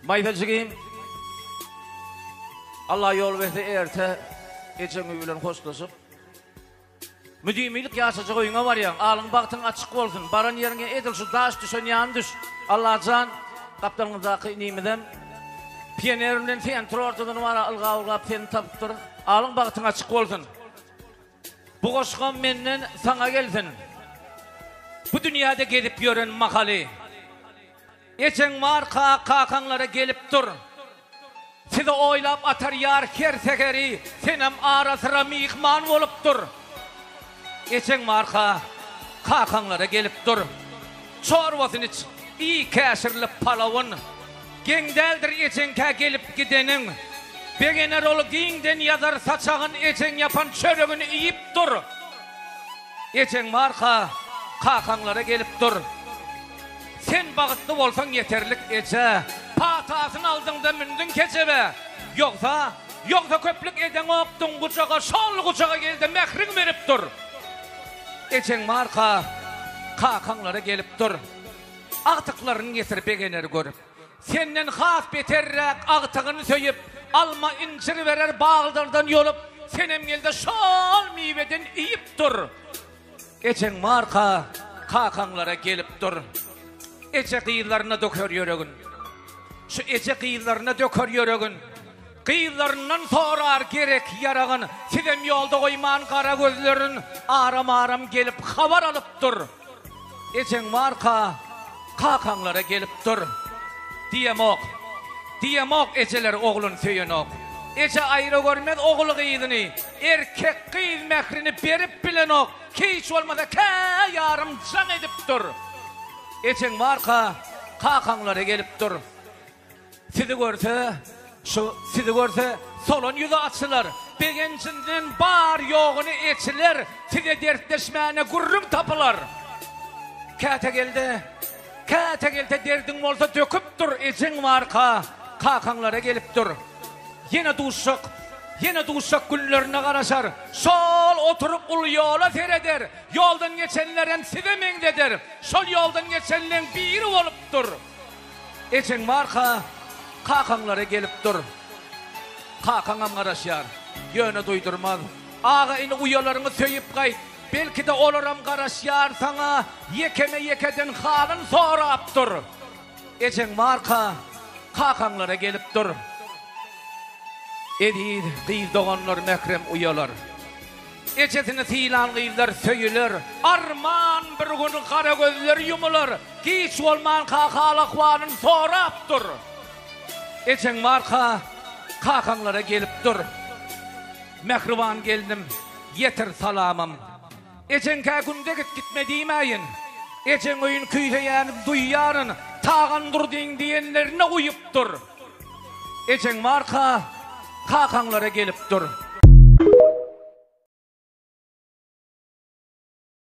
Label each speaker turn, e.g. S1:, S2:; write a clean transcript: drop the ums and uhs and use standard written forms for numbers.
S1: Maydacığım, Allah yol verdi erte, geçen bilen hoşlaşıp. Müdimilik yaşayacak oyuna var ya, alın baktın açık olsun, baran yerine edil şu daş düşen yan düş. Allah can, kaptanımızdaki nimeden, piyenerimden fiyentür ortadan var, alga piyen tapıptır. Alın baktın açık olsun. Bu koşkan menden sana gelsin. Bu dünyada gelip gören makali. Geçen var kakanlara gelip dur. Sizi oylap atar yar her sekeri. Senem arasıra mihman olup dur. Geçen var kakanlara gelip dur. Çorbasını iç. İyi kesirli palavun. Gendeldir geçen gelip gidenin. Begener olu giyinden yazar saçağın geçen yapan çörüğünü yiyip dur. Geçen var kakanlara gelip dur. Sen bağıtlı olsan yeterlik ece. Patasını aldın da mündün keçebe. Yoksa köplük eden oktun kucağa, şol kucağa geldi mehrin verip dur. Geçen marka kakanlara gelip dur. Ağtıklarını getir begeneri görüp. Senden has beterrek ağtığını söyüp. Alma incir verer bağlardan yolup. Senem geldi şol meyveden iyip dur. Geçen marka kakanlara gelip dur. Ece kıyılarına dökür yörügün. Şu ece kıyılarına dökür yörügün. Kıyılarından sorar gerek yarağın. Sizem yolda koyman kara gözlerin. Aram gelip haber alıp dur. Ecen var kakanlara gelip dur. Diyem ok eceler oğlun söyün ok. Ece ayrı görmez oğlu kıyıdını. Erkek kıyız mehrini berip bilen ok. Ki hiç olmasa yarım can edip dur. Ecen var kakanlara gelip dur. Sizi görse solun yüzü açılır. Begencinden bar yoğunu içilir. Size dertleşmeyene gurrum tapılar. Kâte geldi derdin olsa döküp dur. Ecen var kakanlara gelip dur. Yine duşak günlerine karışar. Sol oturup ul yola seyreder. Yoldan geçenlerin size mendedir. Sol yoldan geçenlerin biri olup dur. Ecen var kakanlara gelip dur. Kakanam karışar. Yönü duydurmaz. Ağa ini uyalarını söyüp kay. Belki de olurum karışar sana. Yekeden halın sorap dur. Ecen var kakanlara gelip dur. Edid kıyıl doğanlar mekrem uyalar. Ecesini silan kıyıllar söyülür. Arman bir gün kara gözler yumulur. Hiç olman kakalıkvanın sorap dur. Ecen var kakanlara gelip dur. Mehriban geldim yeter salamım. Ecen günde gitme demeyin. Ecen oyun küyheyen duyarın. Tağın dur diyenlerine uyup dur. Ecen var kakanlara gelip dur.